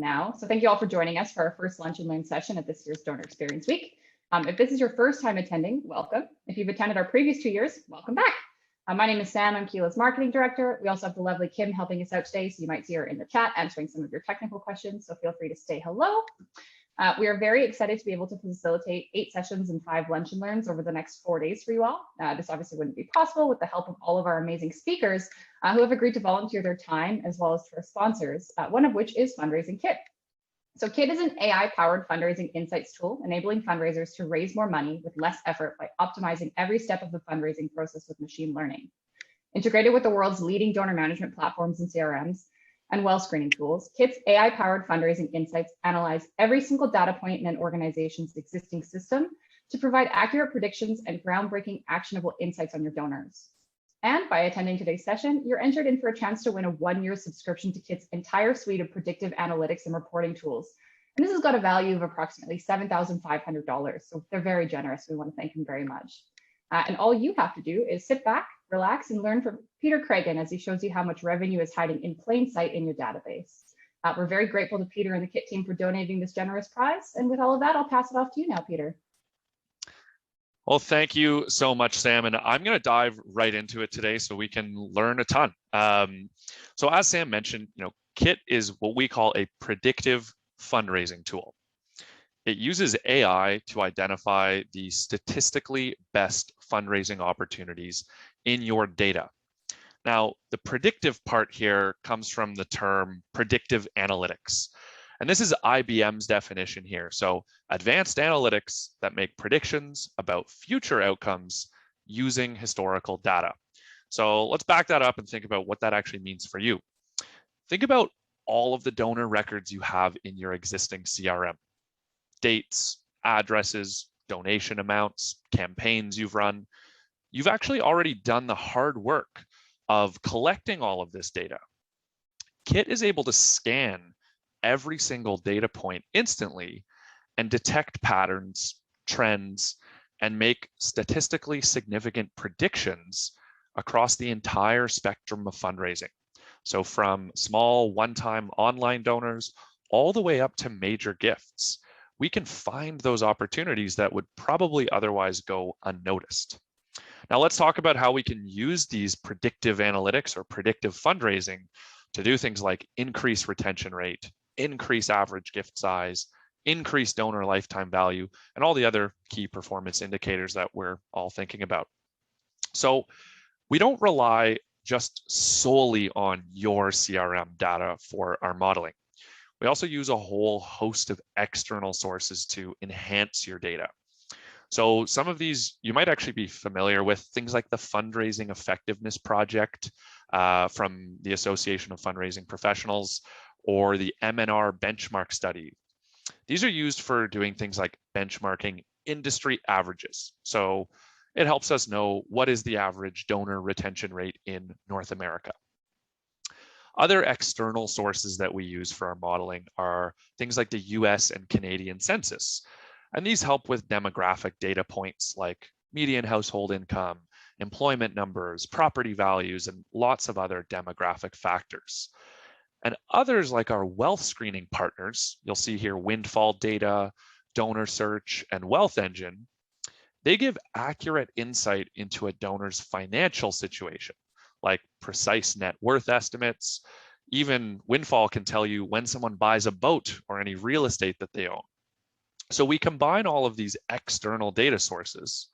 now. So thank you all for joining us for our first Lunch and Learn session at this year's Donor Experience Week. If this is your first time attending, welcome. If you've attended our previous 2 years, welcome back. My name is Sam, I'm Keela's Marketing Director. We also have the lovely Kim helping us out today, so you might see her in the chat answering some of your technical questions, so feel free to say hello. We are very excited to be able to facilitate 8 sessions and 5 lunch and learns over the next 4 days for you all. This obviously wouldn't be possible with the help of all of our amazing speakers who have agreed to volunteer their time, as well as to our sponsors, one of which is Fundraising Kit. So Kit is an AI-powered fundraising insights tool, enabling fundraisers to raise more money with less effort by optimizing every step of the fundraising process with machine learning. Integrated with the world's leading donor management platforms and CRMs, and well screening tools, Kit's AI-powered fundraising insights analyze every single data point in an organization's existing system to provide accurate predictions and groundbreaking actionable insights on your donors. And by attending today's session, you're entered in for a chance to win a 1-year subscription to Kit's entire suite of predictive analytics and reporting tools. And this has got a value of approximately $7,500. So they're very generous. We want to thank them very much. And all you have to do is sit back, relax, and learn from Peter Craigen as he shows you how much revenue is hiding in plain sight in your database. We're very grateful to Peter and the Kit team for donating this generous prize. And with all of that, I'll pass it off to you now, Peter. Well, thank you so much, Sam. And I'm going to dive right into it today so we can learn a ton. So as Sam mentioned, Kit is what we call a predictive fundraising tool. It uses AI to identify the statistically best fundraising opportunities in your data. Now, the predictive part here comes from the term predictive analytics. And this is IBM's definition here. So advanced analytics that make predictions about future outcomes using historical data. So let's back that up and think about what that actually means for you. Think about all of the donor records you have in your existing CRM. Dates, addresses, donation amounts, campaigns you've run. You've actually already done the hard work of collecting all of this data. Kit is able to scan every single data point instantly and detect patterns, trends, and make statistically significant predictions across the entire spectrum of fundraising. So from small one-time online donors all the way up to major gifts, we can find those opportunities that would probably otherwise go unnoticed. Now let's talk about how we can use these predictive analytics or predictive fundraising to do things like increase retention rate, increase average gift size, increase donor lifetime value, and all the other key performance indicators that we're all thinking about. So we don't rely just solely on your CRM data for our modeling. We also use a whole host of external sources to enhance your data. So some of these you might actually be familiar with, things like the Fundraising Effectiveness Project from the Association of Fundraising Professionals, or the MNR benchmark study. These are used for doing things like benchmarking industry averages. So it helps us know what is the average donor retention rate in North America. Other external sources that we use for our modeling are things like the US and Canadian census. And these help with demographic data points like median household income, employment numbers, property values, and lots of other demographic factors. And others like our wealth screening partners, you'll see here Windfall Data, Donor Search, and Wealth Engine, they give accurate insight into a donor's financial situation, like precise net worth estimates. Even Windfall can tell you when someone buys a boat or any real estate that they own. So we combine all of these external data sources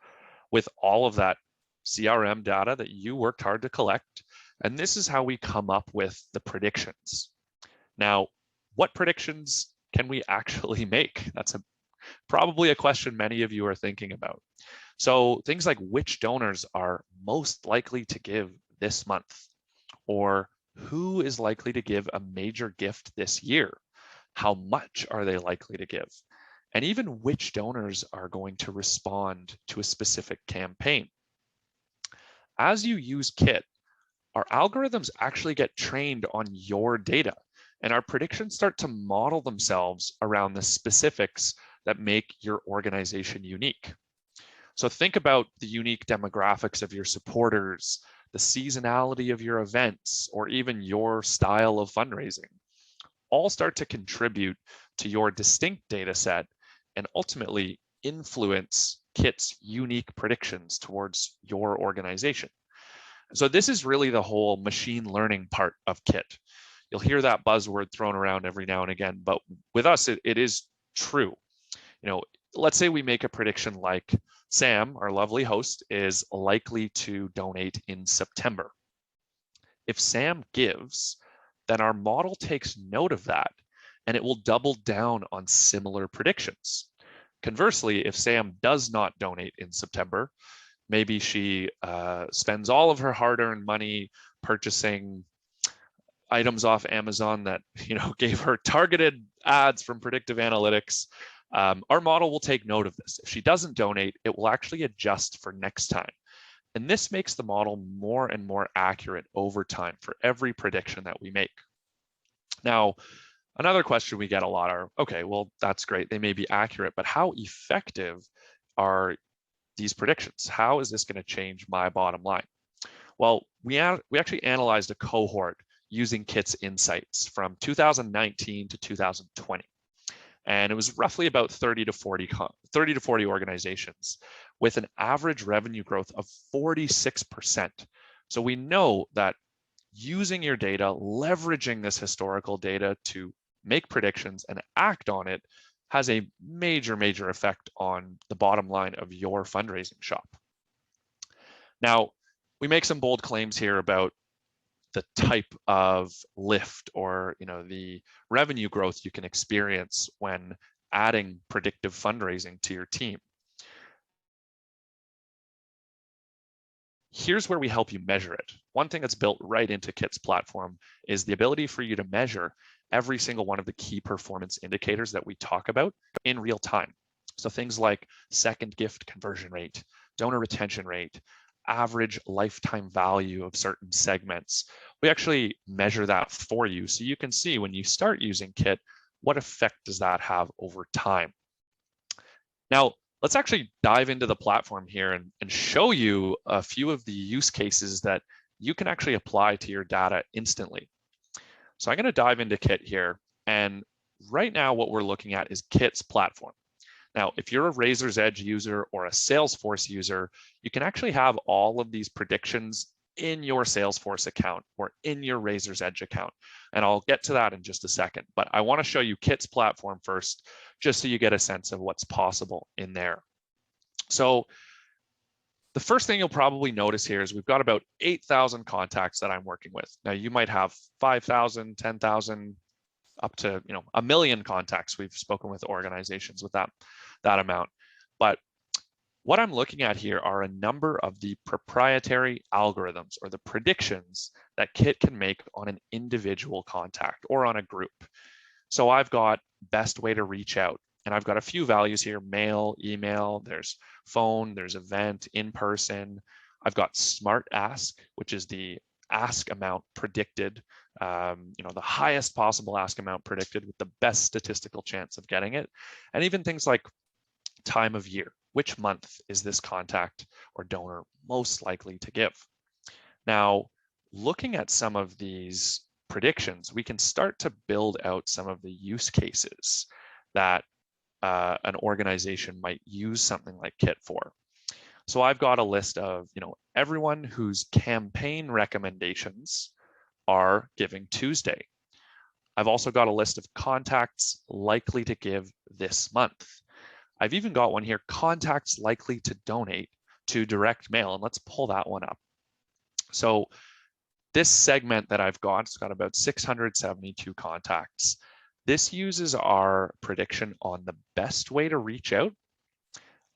with all of that CRM data that you worked hard to collect. And this is how we come up with the predictions. Now, what predictions can we actually make? That's probably a question many of you are thinking about. So things like which donors are most likely to give this month, or who is likely to give a major gift this year? How much are they likely to give? And even which donors are going to respond to a specific campaign. As you use Kit, our algorithms actually get trained on your data, and our predictions start to model themselves around the specifics that make your organization unique. So think about the unique demographics of your supporters, the seasonality of your events, or even your style of fundraising. all start to contribute to your distinct data set and ultimately influence Kit's unique predictions towards your organization. So this is really the whole machine learning part of Kit. You'll hear that buzzword thrown around every now and again, but with us, it is true. Let's say we make a prediction like Sam, our lovely host, is likely to donate in September. If Sam gives, then our model takes note of that and it will double down on similar predictions. Conversely, if Sam does not donate in September, maybe she spends all of her hard-earned money purchasing items off Amazon that gave her targeted ads from predictive analytics. Our model will take note of this. If she doesn't donate, it will actually adjust for next time. And this makes the model more and more accurate over time for every prediction that we make. Now, another question we get a lot are, okay, well, that's great. They may be accurate, but how effective are these predictions? How is this going to change my bottom line? Well, we actually analyzed a cohort using Kit's insights from 2019 to 2020. And it was roughly about 30 to 40 organizations with an average revenue growth of 46%. So we know that using your data, leveraging this historical data to make predictions and act on it has a major, major effect on the bottom line of your fundraising shop. Now, we make some bold claims here about the type of lift or the revenue growth you can experience when adding predictive fundraising to your team. Here's where we help you measure it. One thing that's built right into Kit's platform is the ability for you to measure every single one of the key performance indicators that we talk about in real time. So things like second gift conversion rate, donor retention rate, average lifetime value of certain segments. We actually measure that for you so you can see when you start using Kit, what effect does that have over time? Now, let's actually dive into the platform here and show you a few of the use cases that you can actually apply to your data instantly. So I'm going to dive into Kit here. And right now, what we're looking at is Kit's platform. Now, if you're a Razor's Edge user or a Salesforce user, you can actually have all of these predictions in your Salesforce account or in your Razor's Edge account. And I'll get to that in just a second, but I want to show you Kit's platform first, just so you get a sense of what's possible in there. So the first thing you'll probably notice here is we've got about 8,000 contacts that I'm working with. Now you might have 5,000, 10,000, up to 1 million contacts. We've spoken with organizations with that amount. But what I'm looking at here are a number of the proprietary algorithms or the predictions that Kit can make on an individual contact or on a group. So I've got best way to reach out. And I've got a few values here: mail, email, there's phone, there's event, in person. I've got smart ask, which is the ask amount predicted, the highest possible ask amount predicted with the best statistical chance of getting it. And even things like time of year. Which month is this contact or donor most likely to give? Now, looking at some of these predictions, we can start to build out some of the use cases that an organization might use something like Kit for. So I've got a list of, everyone whose campaign recommendations are Giving Tuesday. I've also got a list of contacts likely to give this month. I've even got one here, contacts likely to donate to direct mail, and let's pull that one up. So this segment that I've got, it's got about 672 contacts. This uses our prediction on the best way to reach out,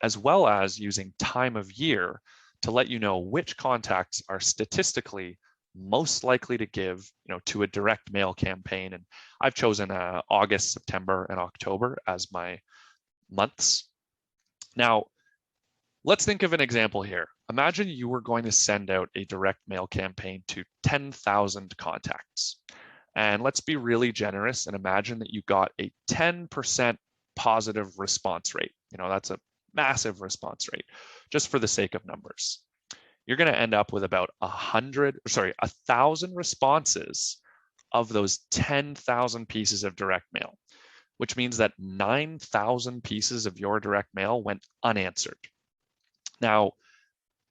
as well as using time of year to let you know which contacts are statistically most likely to give, to a direct mail campaign. And I've chosen August, September, and October as my months. Now, let's think of an example here. Imagine you were going to send out a direct mail campaign to 10,000 contacts. And let's be really generous and imagine that you got a 10% positive response rate. That's a massive response rate, just for the sake of numbers. You're going to end up with about 1,000 responses of those 10,000 pieces of direct mail, which means that 9,000 pieces of your direct mail went unanswered. Now,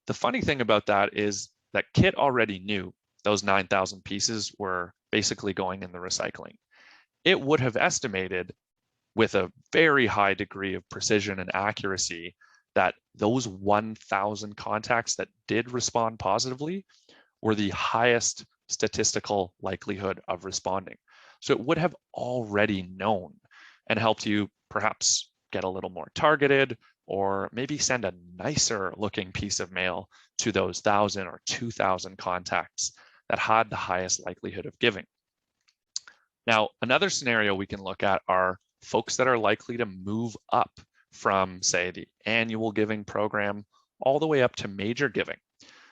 the funny thing about that is that Kit already knew those 9,000 pieces were basically going in the recycling. It would have estimated with a very high degree of precision and accuracy that those 1,000 contacts that did respond positively were the highest statistical likelihood of responding. So it would have already known and helped you perhaps get a little more targeted, or maybe send a nicer looking piece of mail to those 1,000 or 2,000 contacts that had the highest likelihood of giving. Now, another scenario we can look at are folks that are likely to move up from, say, the annual giving program all the way up to major giving.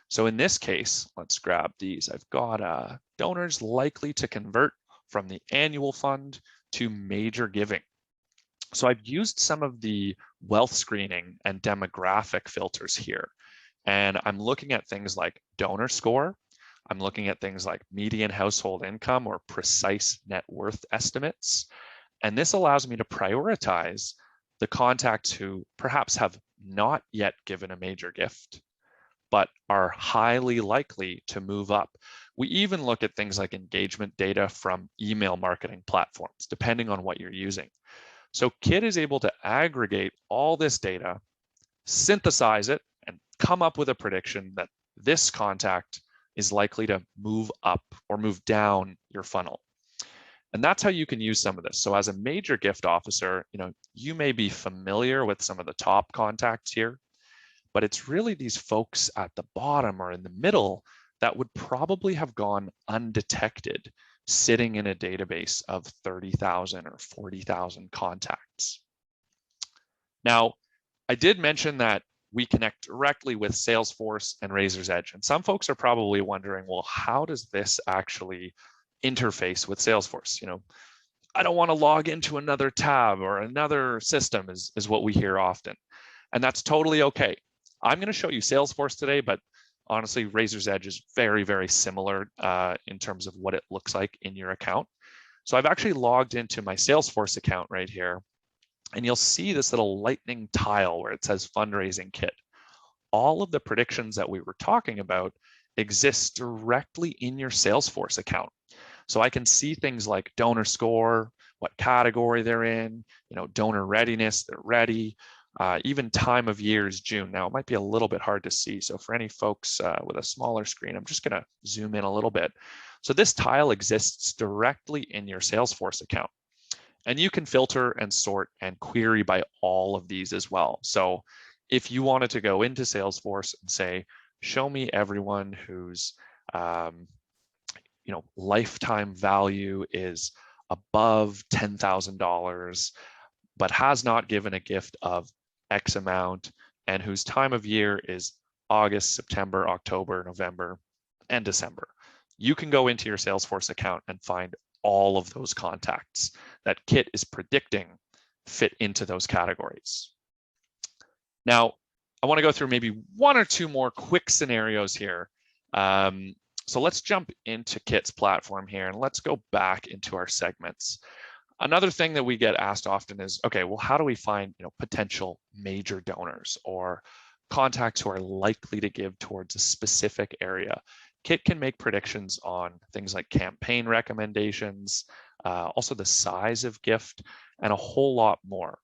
So in this case, let's grab these. I've got donors likely to convert from the annual fund to major giving. So I've used some of the wealth screening and demographic filters here. And I'm looking at things like donor score. I'm looking at things like median household income or precise net worth estimates. And this allows me to prioritize the contacts who perhaps have not yet given a major gift, but are highly likely to move up. We even look at things like engagement data from email marketing platforms, depending on what you're using. So Kit is able to aggregate all this data, synthesize it, and come up with a prediction that this contact is likely to move up or move down your funnel. And that's how you can use some of this. So as a major gift officer, you may be familiar with some of the top contacts here, but it's really these folks at the bottom or in the middle that would probably have gone undetected, sitting in a database of 30,000 or 40,000 contacts. Now, I did mention that we connect directly with Salesforce and Razor's Edge. And some folks are probably wondering, well, how does this actually interface with Salesforce? I don't want to log into another tab or another system is what we hear often. And that's totally okay. I'm going to show you Salesforce today, but honestly, Razor's Edge is very, very similar in terms of what it looks like in your account. So I've actually logged into my Salesforce account right here, and you'll see this little lightning tile where it says Fundraising Kit. All of the predictions that we were talking about exist directly in your Salesforce account. So I can see things like donor score, what category they're in, donor readiness, they're ready, even time of year is June. Now, it might be a little bit hard to see. So for any folks with a smaller screen, I'm just going to zoom in a little bit. So this tile exists directly in your Salesforce account. And you can filter and sort and query by all of these as well. So if you wanted to go into Salesforce and say, show me everyone whose lifetime value is above $10,000, but has not given a gift of X amount, and whose time of year is August, September, October, November, and December. You can go into your Salesforce account and find all of those contacts that Kit is predicting fit into those categories. Now, I want to go through maybe one or two more quick scenarios here. So let's jump into Kit's platform here, and let's go back into our segments. Another thing that we get asked often is, okay, well, how do we find potential major donors or contacts who are likely to give towards a specific area? Kit can make predictions on things like campaign recommendations, also the size of gift, and a whole lot more.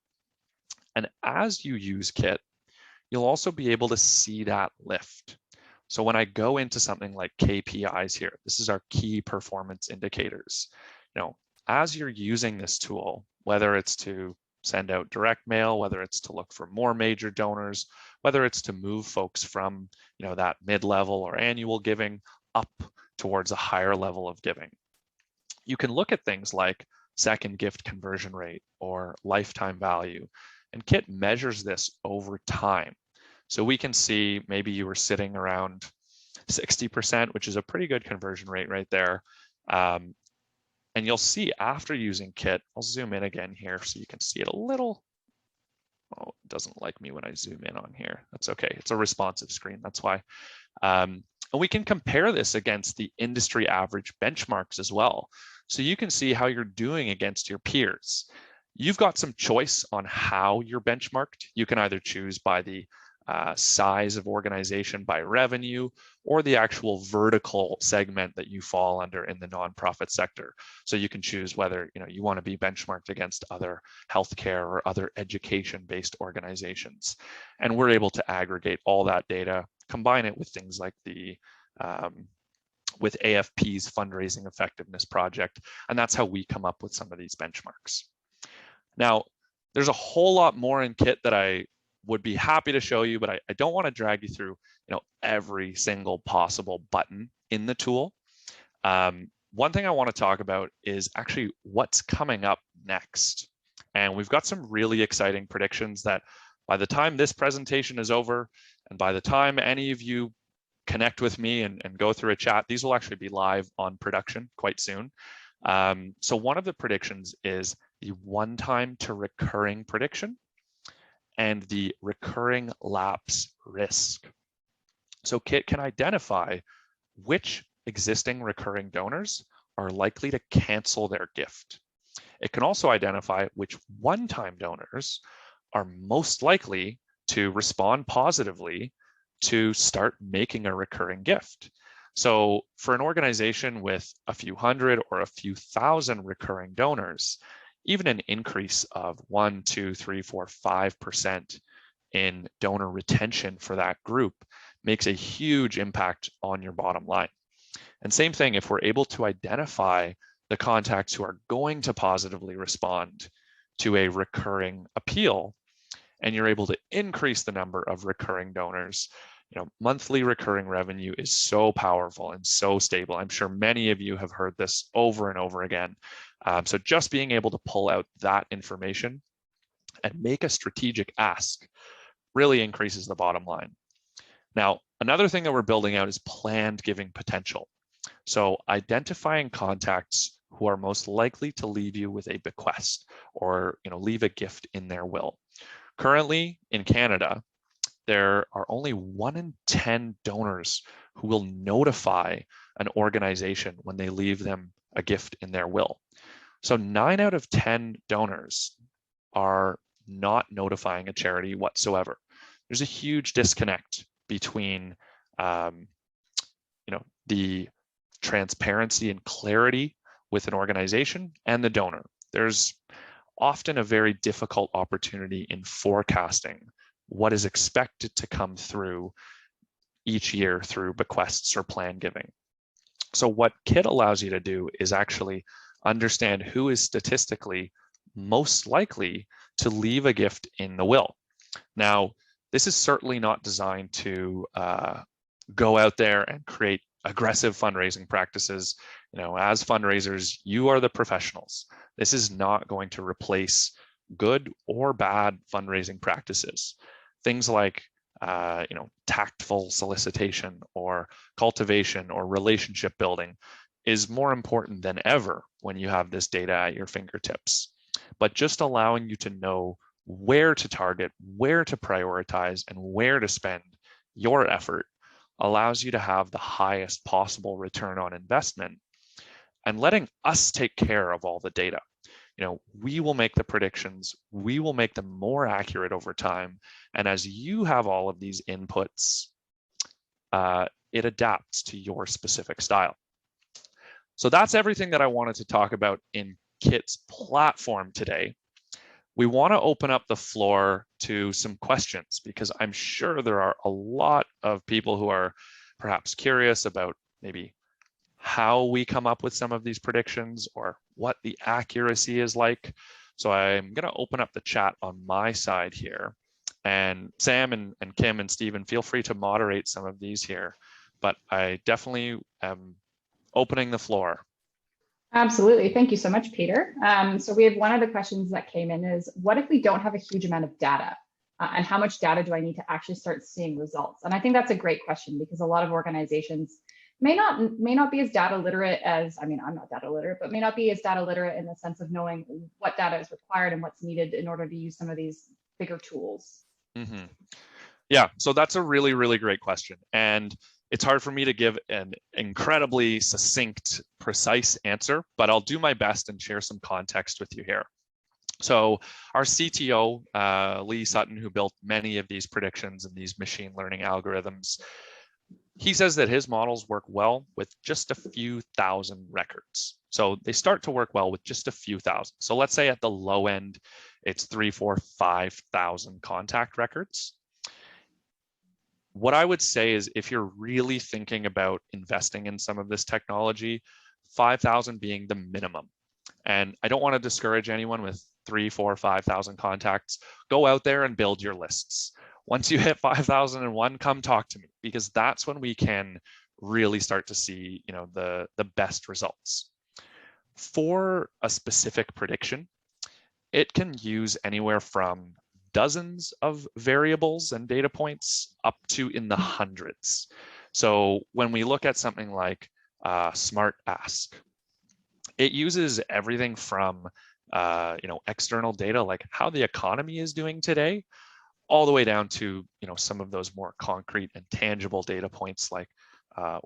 And as you use Kit, you'll also be able to see that lift. So when I go into something like KPIs here, this is our key performance indicators. As you're using this tool, whether it's to send out direct mail, whether it's to look for more major donors, whether it's to move folks from that mid-level or annual giving up towards a higher level of giving, you can look at things like second gift conversion rate or lifetime value. And Kit measures this over time. So we can see maybe you were sitting around 60%, which is a pretty good conversion rate right there. And you'll see after using Kit, I'll zoom in again here so you can see it a little. Oh, it doesn't like me when I zoom in on here. That's okay. It's a responsive screen. That's why. And we can compare this against the industry average benchmarks as well. so you can see how you're doing against your peers. You've got some choice on how you're benchmarked. You can either choose by the size of organization by revenue, or the actual vertical segment that you fall under in the nonprofit sector. So you can choose whether you want to be benchmarked against other healthcare or other education-based organizations. And we're able to aggregate all that data, combine it with things like the with AFP's fundraising effectiveness project, and that's how we come up with some of these benchmarks. Now, there's a whole lot more in Kit that I would be happy to show you, but I don't want to drag you through every single possible button in the tool. One thing I want to talk about is actually what's coming up next. And we've got some really exciting predictions that by the time this presentation is over, and by the time any of you connect with me and go through a chat, these will actually be live on production quite soon. So one of the predictions is the one-time to recurring prediction and the recurring lapse risk. So Kit can identify which existing recurring donors are likely to cancel their gift. It can also identify which one-time donors are most likely to respond positively to start making a recurring gift. So for an organization with a few hundred or a few thousand recurring donors, even an increase of 1, 2, 3, 4, 5% in donor retention for that group makes a huge impact on your bottom line. And same thing, if we're able to identify the contacts who are going to positively respond to a recurring appeal, and you're able to increase the number of recurring donors, monthly recurring revenue is so powerful and so stable. I'm sure many of you have heard this over and over again. So just being able to pull out that information and make a strategic ask really increases the bottom line. Now, another thing that we're building out is planned giving potential. So identifying contacts who are most likely to leave you with a bequest or leave a gift in their will. Currently in Canada, there are only 1 in 10 donors who will notify an organization when they leave them a gift in their will. So 9 out of 10 donors are not notifying a charity whatsoever. There's a huge disconnect between the transparency and clarity with an organization and the donor. There's often a very difficult opportunity in forecasting what is expected to come through each year through bequests or plan giving. So what Kit allows you to do is actually understand who is statistically most likely to leave a gift in the will. Now, this is certainly not designed to go out there and create aggressive fundraising practices. As fundraisers, you are the professionals. This is not going to replace good or bad fundraising practices. Things like tactful solicitation or cultivation or relationship building is more important than ever when you have this data at your fingertips. But just allowing you to know where to target, where to prioritize, and where to spend your effort allows you to have the highest possible return on investment, and letting us take care of all the data. We will make the predictions, we will make them more accurate over time. And as you have all of these inputs, it adapts to your specific style. So that's everything that I wanted to talk about in Kit's platform today. We want to open up the floor to some questions, because I'm sure there are a lot of people who are perhaps curious about maybe how we come up with some of these predictions or what the accuracy is like. So I'm going to open up the chat on my side here. And Sam and Kim and Stephen, feel free to moderate some of these here. But I definitely am opening the floor. Absolutely. Thank you so much, Peter. So we have one of the questions that came in is, what if we don't have a huge amount of data? And how much data do I need to actually start seeing results? And I think that's a great question, because a lot of organizations may not be as data literate as, I'm not data literate, but may not be as data literate in the sense of knowing what data is required and what's needed in order to use some of these bigger tools. Mm-hmm. Yeah, so that's a really, really great question. And It's hard for me to give an incredibly succinct, precise answer, but I'll do my best and share some context with you here. So our CTO, Lee Sutton, who built many of these predictions and these machine learning algorithms, he says that his models work well with just a few thousand records. So they start to work well with just a few thousand. So let's say at the low end, it's 3, 4, 5,000 contact records. What I would say is if you're really thinking about investing in some of this technology, 5,000 being the minimum. And I don't want to discourage anyone with 3, 4, 5,000 contacts. Go out there and build your lists. Once you hit 5,001, come talk to me, because that's when we can really start to see, the best results. For a specific prediction, it can use anywhere from dozens of variables and data points up to in the hundreds. So when we look at something like Smart Ask, it uses everything from external data like how the economy is doing today, all the way down to some of those more concrete and tangible data points like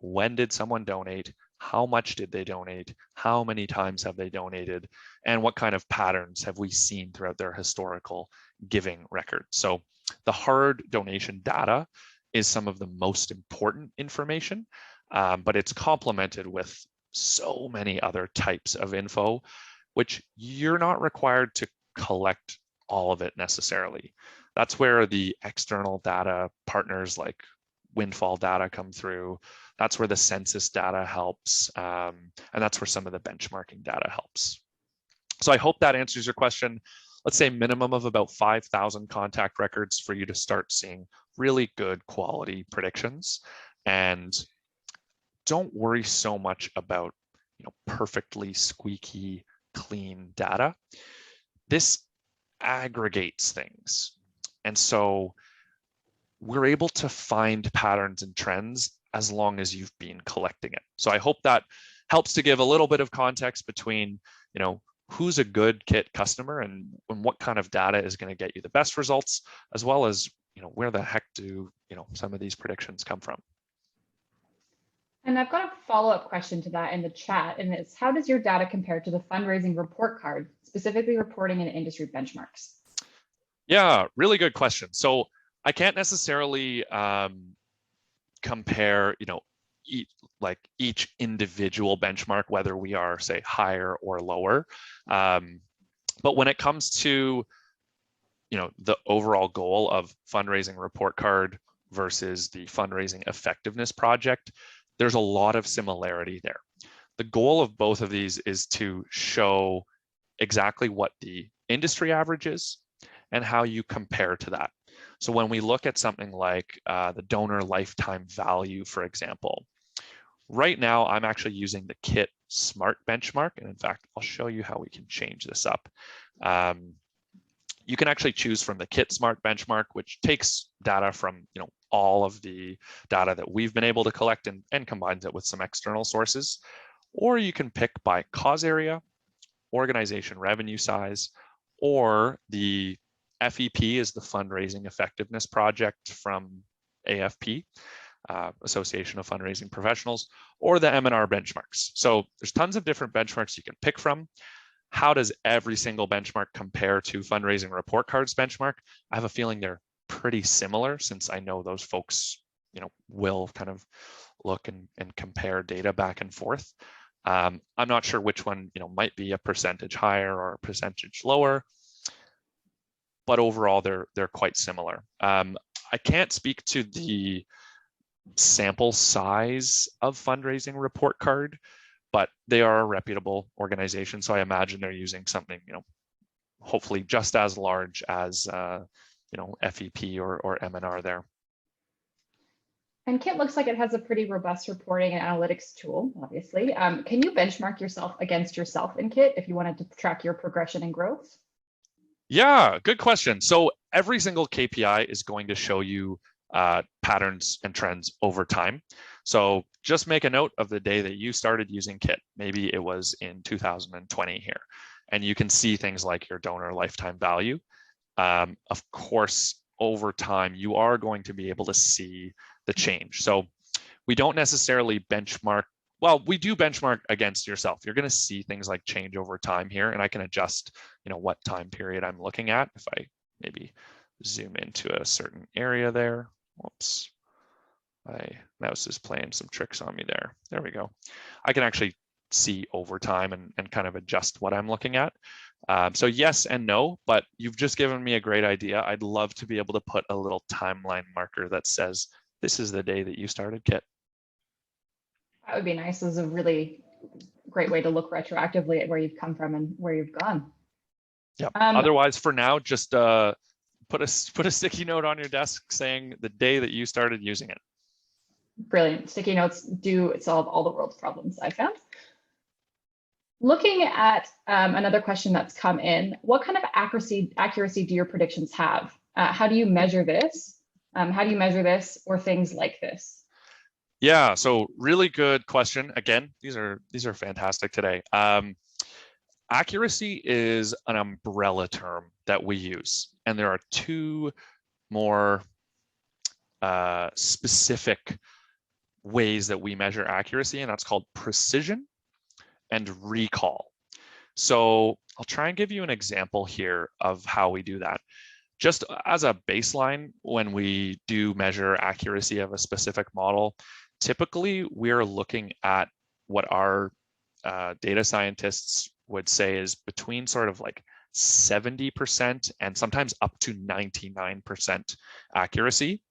when did someone donate, how much did they donate, how many times have they donated, and what kind of patterns have we seen throughout their historical giving record. So the hard donation data is some of the most important information, but it's complemented with so many other types of info, which you're not required to collect all of it necessarily. That's where the external data partners like Windfall data come through. That's where the census data helps. And that's where some of the benchmarking data helps. So I hope that answers your question. Let's say minimum of about 5,000 contact records for you to start seeing really good quality predictions. And don't worry so much about perfectly squeaky clean data. This aggregates things. And so we're able to find patterns and trends as long as you've been collecting it. So I hope that helps to give a little bit of context between, who's a good Kit customer and what kind of data is going to get you the best results, as well as, where the heck do, some of these predictions come from. And I've got a follow-up question to that in the chat, and it's how does your data compare to the fundraising report card, specifically reporting and industry benchmarks? Yeah, really good question. So I can't necessarily compare, each individual benchmark, whether we are, say, higher or lower. But when it comes to, the overall goal of fundraising report card versus the fundraising effectiveness project, there's a lot of similarity there. The goal of both of these is to show exactly what the industry average is and how you compare to that. So when we look at something like the donor lifetime value, for example, right now I'm actually using the Kit Smart benchmark. And in fact, I'll show you how we can change this up. You can actually choose from the Kit Smart benchmark, which takes data from all of the data that we've been able to collect and combines it with some external sources. Or you can pick by cause area, organization revenue size, or the FEP is the Fundraising Effectiveness Project from AFP, Association of Fundraising Professionals, or the M&R benchmarks. So there's tons of different benchmarks you can pick from. How does every single benchmark compare to Fundraising Report Cards benchmark? I have a feeling they're pretty similar, since I know those folks, will kind of look and compare data back and forth. I'm not sure which one, might be a percentage higher or a percentage lower, but overall they're quite similar. I can't speak to the sample size of Fundraising Report Card, but they are a reputable organization. So I imagine they're using something, hopefully just as large as, FEP or M&R there. And Kit looks like it has a pretty robust reporting and analytics tool, obviously. Can you benchmark yourself against yourself in Kit if you wanted to track your progression and growth? Yeah, good question. So every single KPI is going to show you patterns and trends over time. So just make a note of the day that you started using Kit. Maybe it was in 2020 here, and you can see things like your donor lifetime value. Of course, over time, you are going to be able to see the change. So we don't necessarily benchmark. Well, we do benchmark against yourself. You're going to see things like change over time here, and I can adjust, what time period I'm looking at. If I maybe zoom into a certain area there. Whoops. My mouse is playing some tricks on me there. There we go. I can actually see over time and kind of adjust what I'm looking at. So yes and no, but you've just given me a great idea. I'd love to be able to put a little timeline marker that says, this is the day that you started Kit. That would be nice. This is a really great way to look retroactively at where you've come from and where you've gone. Yeah. Otherwise, for now, just put a sticky note on your desk saying the day that you started using it. Brilliant. Sticky notes do solve all the world's problems, I found. Looking at another question that's come in, what kind of accuracy do your predictions have? How do you measure this? How do you measure this or things like this? Yeah, so really good question. Again, these are fantastic today. Accuracy is an umbrella term that we use, and there are two more specific ways that we measure accuracy, and that's called precision and recall. So I'll try and give you an example here of how we do that. Just as a baseline, when we do measure accuracy of a specific model, typically we're looking at what our data scientists would say is between sort of like 70% and sometimes up to 99% accuracy.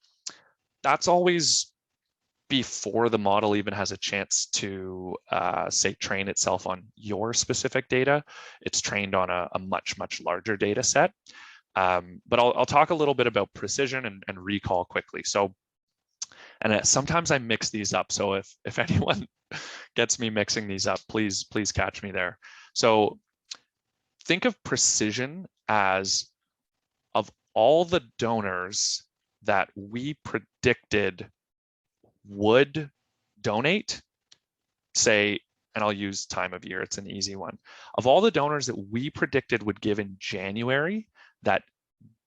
That's always before the model even has a chance to say train itself on your specific data. It's trained on a much larger data set. But I'll talk a little bit about precision and recall quickly. So, and sometimes I mix these up. So if anyone gets me mixing these up, please catch me there. So think of precision as, of all the donors that we predicted would donate, say, and I'll use time of year, it's an easy one. Of all the donors that we predicted would give in January that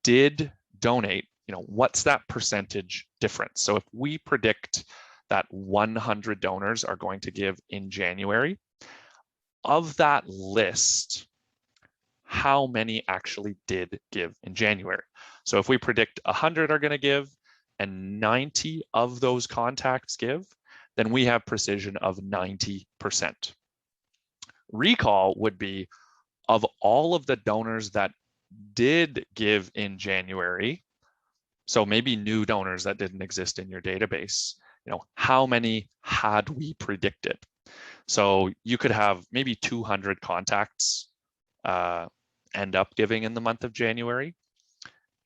did donate, what's that percentage difference? So if we predict that 100 donors are going to give in January, of that list, how many actually did give in January? So if we predict 100 are going to give and 90 of those contacts give, then we have precision of 90%. Recall would be, of all of the donors that did give in January, so maybe new donors that didn't exist in your database, how many had we predicted? So you could have maybe 200 contacts end up giving in the month of January,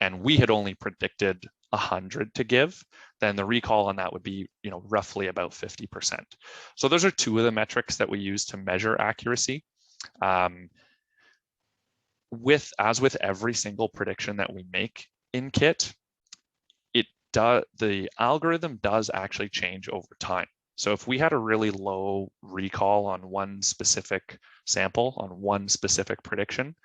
and we had only predicted 100 to give, then the recall on that would be, roughly about 50%. So those are two of the metrics that we use to measure accuracy. As with every single prediction that we make in Kit, the algorithm does actually change over time. So if we had a really low recall on one specific sample, on one specific prediction,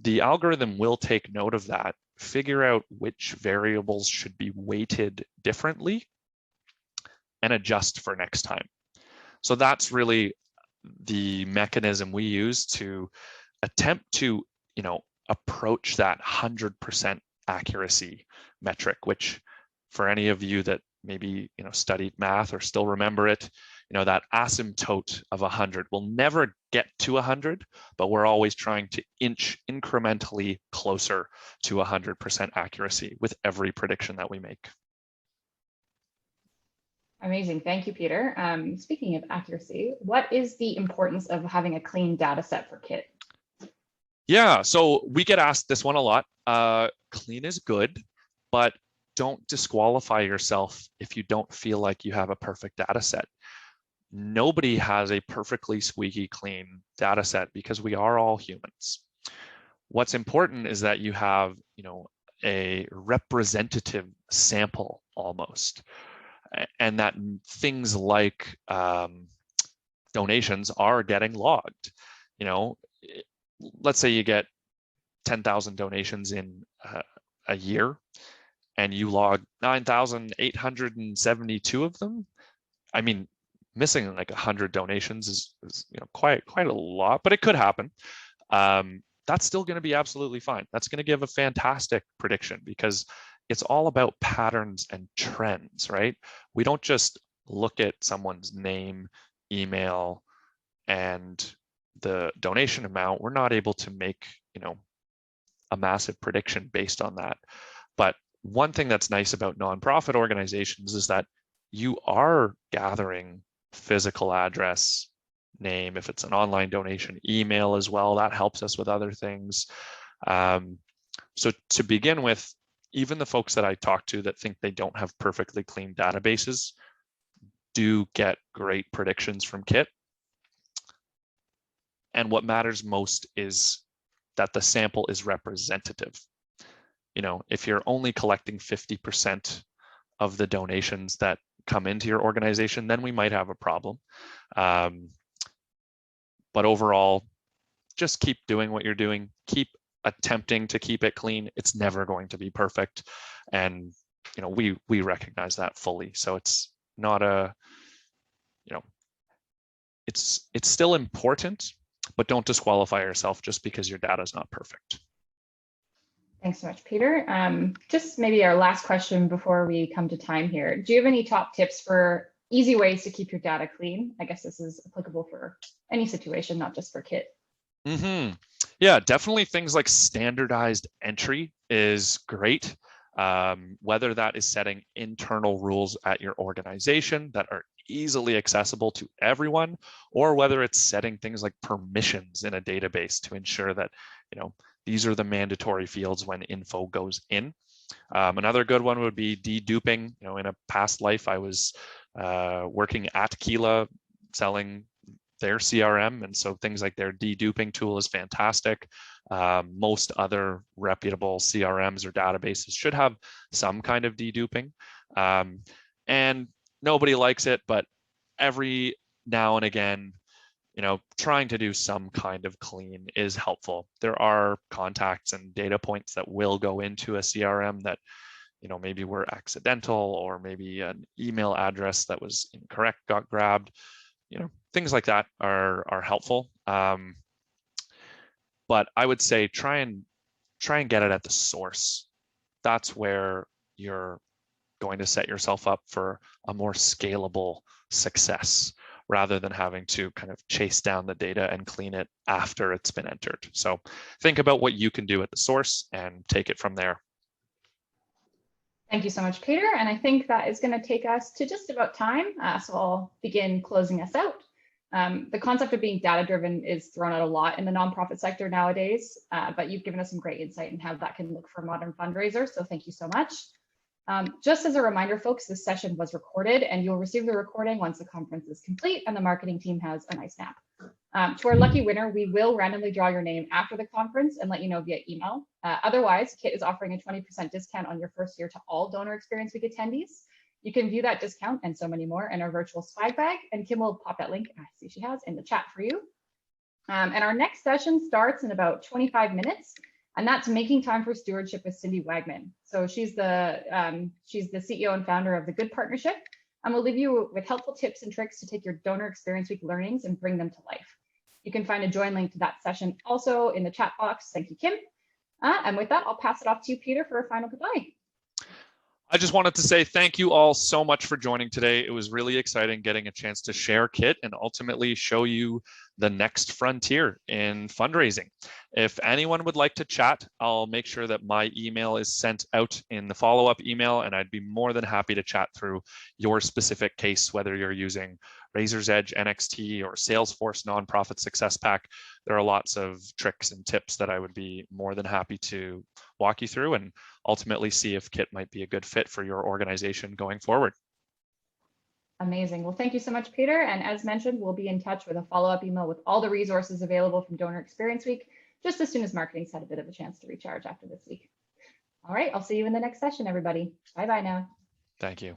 the algorithm will take note of that, figure out which variables should be weighted differently, and adjust for next time. So that's really the mechanism we use to attempt to, approach that 100% accuracy metric, which for any of you that maybe, studied math or still remember it, that asymptote of 100. We'll never get to 100, but we're always trying to inch incrementally closer to 100% accuracy with every prediction that we make. Amazing. Thank you, Peter. Speaking of accuracy, what is the importance of having a clean data set for Kit? Yeah, so we get asked this one a lot. Clean is good, but don't disqualify yourself if you don't feel like you have a perfect data set. Nobody has a perfectly squeaky clean data set because we are all humans. What's important is that you have, a representative sample almost, and that things like donations are getting logged. Let's say you get 10,000 donations in a year, and you log 9,872 of them, I mean, missing like 100 donations is quite a lot, but it could happen. That's still going to be absolutely fine. That's going to give a fantastic prediction because it's all about patterns and trends, right? We don't just look at someone's name, email, and the donation amount. We're not able to make, a massive prediction based on that. But one thing that's nice about nonprofit organizations is that you are gathering physical address, name, if it's an online donation, email as well. That helps us with other things. So to begin with, even the folks that I talk to that think they don't have perfectly clean databases do get great predictions from Kit. And what matters most is that the sample is representative. If you're only collecting 50% of the donations that come into your organization, then we might have a problem. But overall, just keep doing what you're doing. Keep attempting to keep it clean. It's never going to be perfect. And, we recognize that fully. So it's not it's still important, but don't disqualify yourself just because your data is not perfect. Thanks so much, Peter. Just maybe our last question before we come to time here. Do you have any top tips for easy ways to keep your data clean? I guess this is applicable for any situation, not just for Kit. Yeah, definitely things like standardized entry is great. Whether that is setting internal rules at your organization that are easily accessible to everyone, or whether it's setting things like permissions in a database to ensure that, these are the mandatory fields when info goes in. Another good one would be deduping. In a past life, I was working at Keela selling their CRM. And so things like their deduping tool is fantastic. Most other reputable CRMs or databases should have some kind of deduping. And nobody likes it, but every now and again, trying to do some kind of clean is helpful. There are contacts and data points that will go into a CRM that, maybe were accidental, or maybe an email address that was incorrect got grabbed. Things like that are helpful. But I would say try and get it at the source. That's where you're going to set yourself up for a more scalable success, rather than having to kind of chase down the data and clean it after it's been entered. So think about what you can do at the source and take it from there. Thank you so much, Peter. And I think that is going to take us to just about time. So I'll begin closing us out. The concept of being data-driven is thrown out a lot in the nonprofit sector nowadays, but you've given us some great insight in how that can look for modern fundraisers. So thank you so much. Just as a reminder, folks, this session was recorded and you'll receive the recording once the conference is complete and the marketing team has a nice nap. To our lucky winner, we will randomly draw your name after the conference and let you know via email. Otherwise, Kit is offering a 20% discount on your first year to all Donor Experience Week attendees. You can view that discount and so many more in our virtual swag bag, and Kim will pop that link, I see she has, in the chat for you. And our next session starts in about 25 minutes. And that's Making Time for Stewardship with Cindy Wagman. So she's the CEO and founder of the Good Partnership, and we'll leave you with helpful tips and tricks to take your Donor Experience Week learnings and bring them to life. You can find a join link to that session also in the chat box. Thank you, Kim. And with that, I'll pass it off to you, Peter, for a final goodbye. I just wanted to say thank you all so much for joining today. It was really exciting getting a chance to share Kit and ultimately show you the next frontier in fundraising. If anyone would like to chat, I'll make sure that my email is sent out in the follow-up email, and I'd be more than happy to chat through your specific case, whether you're using Razor's Edge NXT or Salesforce Nonprofit Success Pack. There are lots of tricks and tips that I would be more than happy to walk you through and ultimately see if Kit might be a good fit for your organization going forward. Amazing. Well, thank you so much, Peter. And as mentioned, we'll be in touch with a follow-up email with all the resources available from Donor Experience Week, just as soon as marketing's had a bit of a chance to recharge after this week. All right, I'll see you in the next session, everybody. Bye-bye now. Thank you.